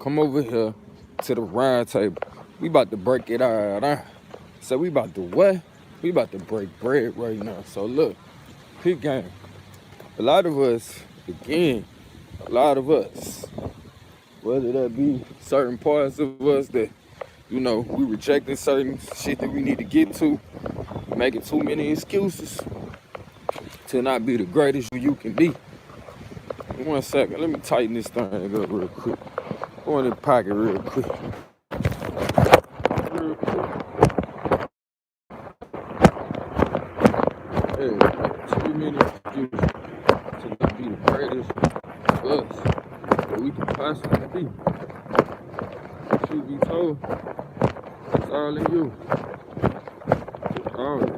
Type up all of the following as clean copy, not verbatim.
come over here to the round table. We about to break it out, huh? So we about to what? We about to break bread right now. So look, peep game. A lot of us, again, a lot of us, whether that be certain parts of us that, we rejecting certain shit that we need to get to, making too many excuses to not be the greatest you can be. 1 second, let me tighten this thing up real quick. Go in the pocket real quick. Real quick. Hey, too many excuses to not be the greatest of us that we can possibly be. Truth be told, it's all in you. It's all in you.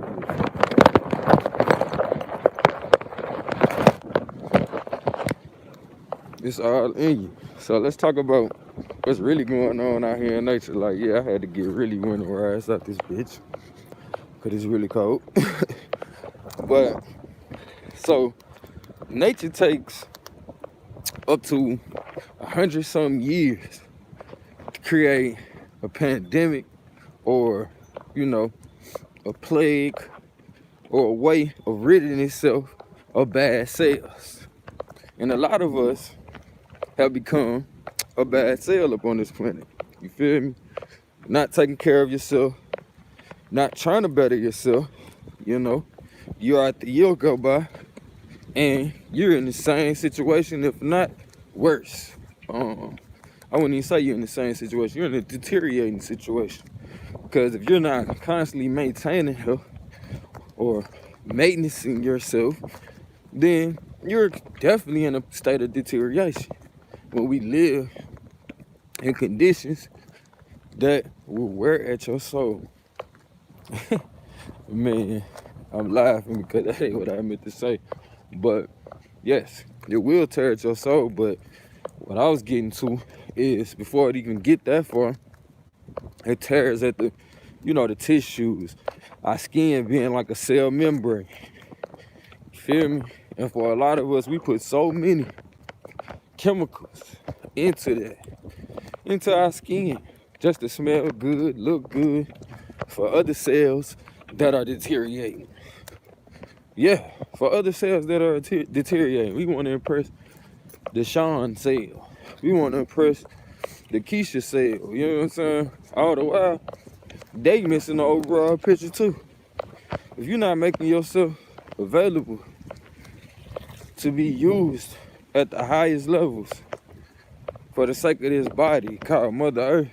It's all in you. So let's talk about what's really going on out here in nature. Like, yeah, I had to get really winterized out this bitch because it's really cold. But so nature takes up to 100-some years to create a pandemic or, a plague or a way of ridding itself of bad cells. And a lot of us have become a bad cell up on this planet. You feel me? Not taking care of yourself, not trying to better yourself, Year after year go by, and you're in the same situation, if not worse. I wouldn't even say you're in the same situation. You're in a deteriorating situation. Because if you're not constantly maintaining health or maintaining yourself, then you're definitely in a state of deterioration. When we live in conditions that will wear at your soul. Man, I'm laughing because that ain't what I meant to say. But yes, it will tear at your soul. But what I was getting to is before it even get that far, it tears at the tissues, our skin being like a cell membrane. You feel me? And for a lot of us, we put so many chemicals into our skin, just to smell good, look good, for other cells that are deteriorating. Yeah, for other cells that are deteriorating. We want to impress the Sean cell. We want to impress the Keisha cell. You know what I'm saying? All the while, they missing the overall picture too. If you're not making yourself available to be used at the highest levels for the sake of this body called Mother Earth,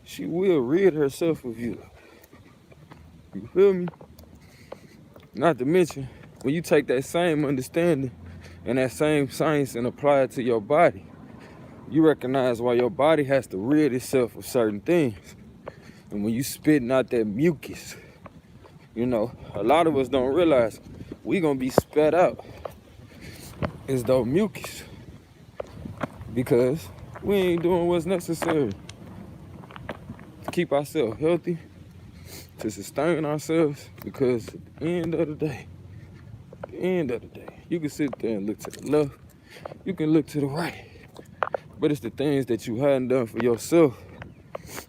she will rid herself of you. You feel me? Not to mention, when you take that same understanding and that same science and apply it to your body, you recognize why your body has to rid itself of certain things. And when you spitting out that mucus, a lot of us don't realize we gonna be spat out as though mucus because we ain't doing what's necessary to keep ourselves healthy, to sustain ourselves. Because at the end of the day, you can sit there and look to the left, you can look to the right, but it's the things that you hadn't done for yourself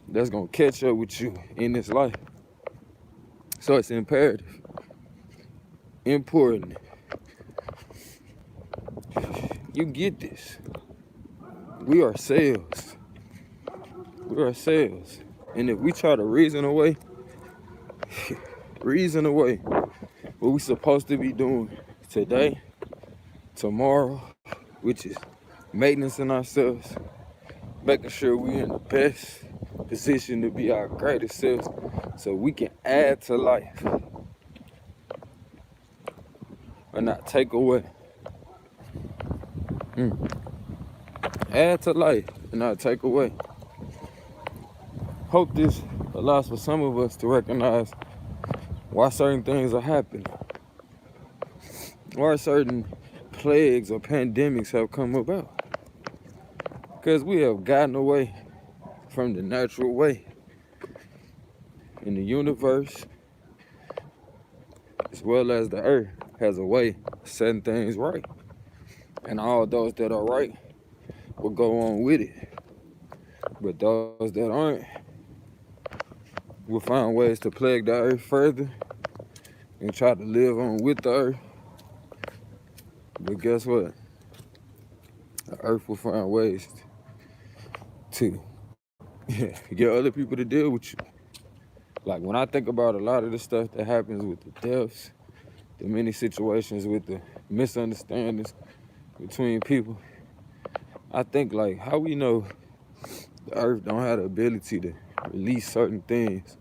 that's gonna catch up with you in this life. So it's imperative, important, you get this. We are cells. And if we try to reason away what we supposed to be doing today, tomorrow, which is maintaining ourselves, making sure we're in the best position to be our greatest selves so we can add to life or not take away. Add to life and not take away. Hope this allows for some of us to recognize why certain things are happening, why certain plagues or pandemics have come about. Because we have gotten away from the natural way. And the universe, as well as the earth, has a way of setting things right. And all those that are right will go on with it. But those that aren't will find ways to plague the earth further and try to live on with the earth. But guess what? The earth will find ways to get other people to deal with you. Like when I think about a lot of the stuff that happens with the deaths, the many situations with the misunderstandings between people, I think like how we know the earth don't have the ability to release certain things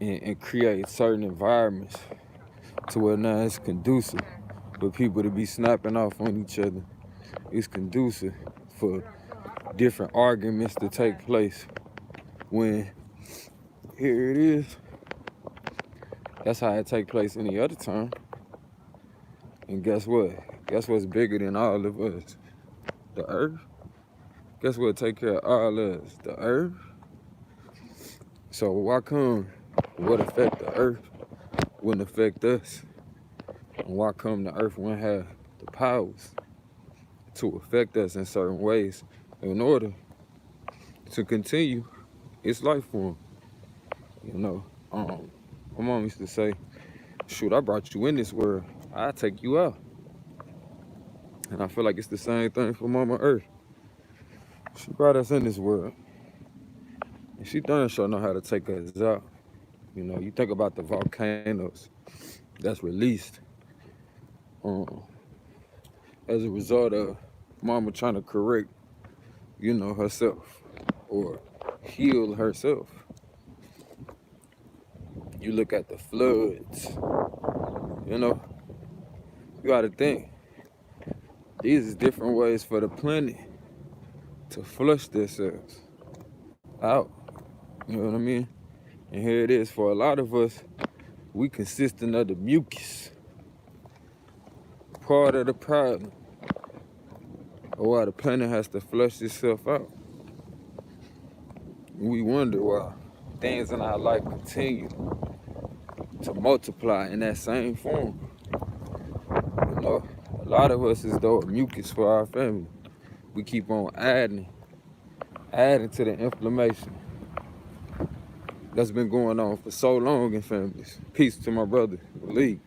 and create certain environments to where now it's conducive for people to be snapping off on each other. It's conducive for different arguments to take place when here it is. That's how it take place any other time. And guess what? Guess what's bigger than all of us? The earth. Guess what take care of all of us? The earth. So why come what affect the earth wouldn't affect us? And why come the earth wouldn't have the powers to affect us in certain ways in order to continue its life form? You know, my mom used to say, shoot, I brought you in this world, I'll take you out. And I feel like it's the same thing for Mama Earth. She brought us in this world, and she darn sure know how to take us out. You know, you think about the volcanoes that's released as a result of Mama trying to correct, you know, herself or heal herself. You look at the floods, you know, you gotta think. These is different ways for the planet to flush themselves out. You know what I mean? And here it is for a lot of us, we consisting of the mucus. Part of the problem. Or why the planet has to flush itself out. We wonder why things in our life continue to multiply in that same form. You know, a lot of us is though mucus for our family. We keep on adding to the inflammation that's been going on for so long in families. Peace to my brother, Lee,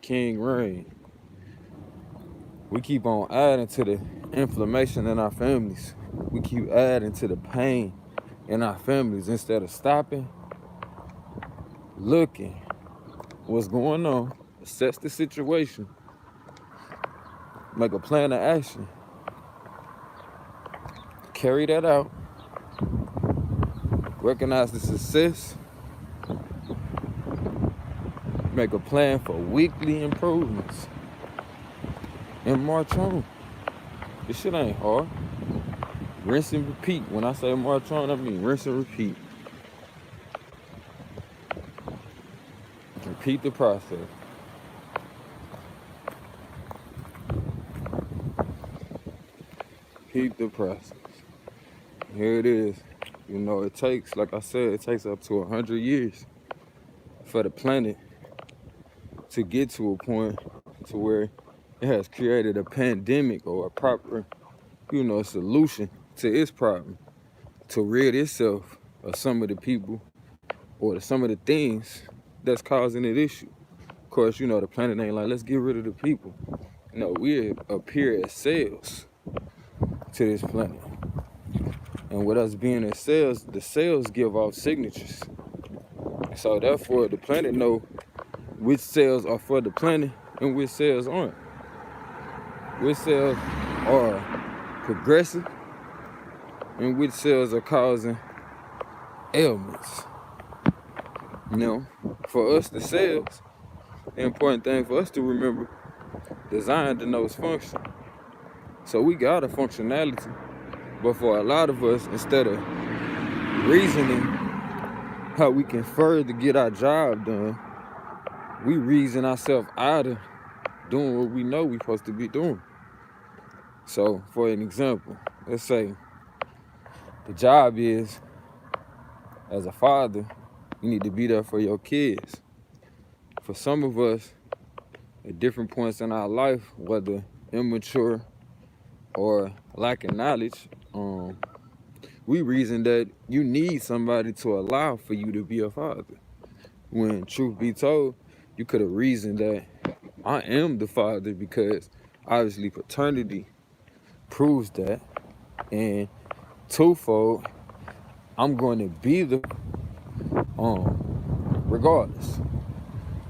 King Rain. We keep on adding to the inflammation in our families. We keep adding to the pain in our families instead of stopping, looking what's going on, assess the situation, make a plan of action, carry that out, recognize the success, make a plan for weekly improvements, and march on. This shit ain't hard. Rinse and repeat. When I say march on, I mean rinse and repeat. Repeat the process. Repeat the process. Here it is. You know, it takes, like I said, it takes up to 100 years for the planet to get to a point to where it has created a pandemic or a proper, you know, solution to its problem, to rid itself of some of the people or some of the things that's causing an issue. Of course, you know, the planet ain't like, let's get rid of the people. No, we appear as cells to this planet. And with us being as cells, the cells give off signatures. So therefore, the planet know which cells are for the planet and which cells aren't. Which cells are progressive and which cells are causing ailments. You know, for us, the cells, the important thing for us to remember, designed to know its function. So we got a functionality, but for a lot of us, instead of reasoning how we can further get our job done, we reason ourselves out of doing what we know we're supposed to be doing. So, for an example, let's say the job is, as a father, you need to be there for your kids. For some of us, at different points in our life, whether immature or lacking knowledge, We reason that you need somebody to allow for you to be a father. When truth be told, you could have reasoned that I am the father because obviously paternity proves that. And twofold, I'm going to be the regardless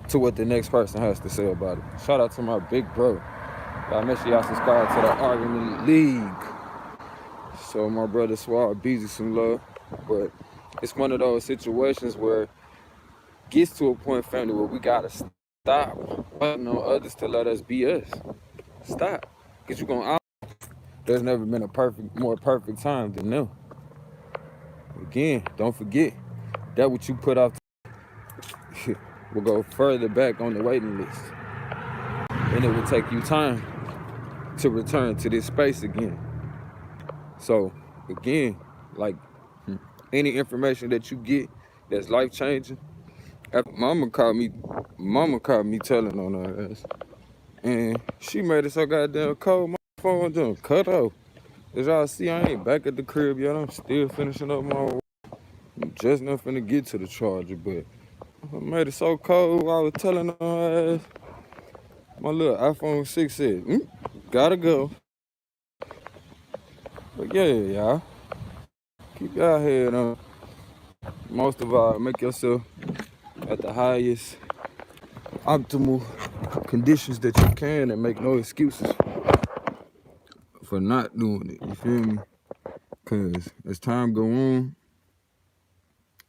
to what the next person has to say about it. Shout out to my big bro. Y'all make sure y'all subscribe to the Argument League. So my brother Swab Beezy some love. But it's one of those situations where it gets to a point, family, where we gotta stop waiting on others to let us be us. Stop. Cause you're gonna there's never been a more perfect time than now. Again, don't forget that what you put out will go further back on the waiting list. And it will take you time to return to this space again. So again, like any information that you get that's life changing, mama called me telling on her ass. And she made it so goddamn cold, my phone done cut off. As y'all see, I ain't back at the crib yet. I'm still finishing up my work. I'm just not finna get to the charger, but I made it so cold, I was telling her ass, my little iPhone 6 said, gotta go. But yeah, y'all, keep y'all head on. Most of all, make yourself at the highest optimal conditions that you can and make no excuses for not doing it, you feel me? Because as time go on,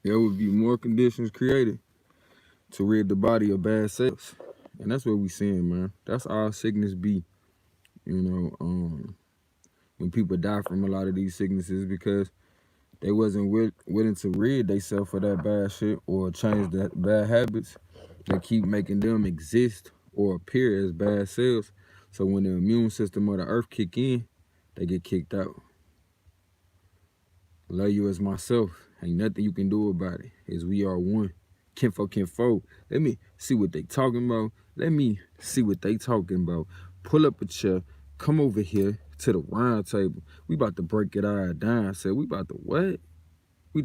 there will be more conditions created to rid the body of bad cells. And that's what we seeing, man. That's all sickness be, you know, when people die from a lot of these sicknesses because they wasn't willing to rid themselves of that bad shit or change that bad habits that keep making them exist or appear as bad cells. So when the immune system of the earth kick in, they get kicked out. Love you as myself. Ain't nothing you can do about it. As we are one. Kinfo. Let me see what they talking about. Let me see what they talking about. Pull up a chair. Come over here to the round table. We about to break it all down. Say, we about to what?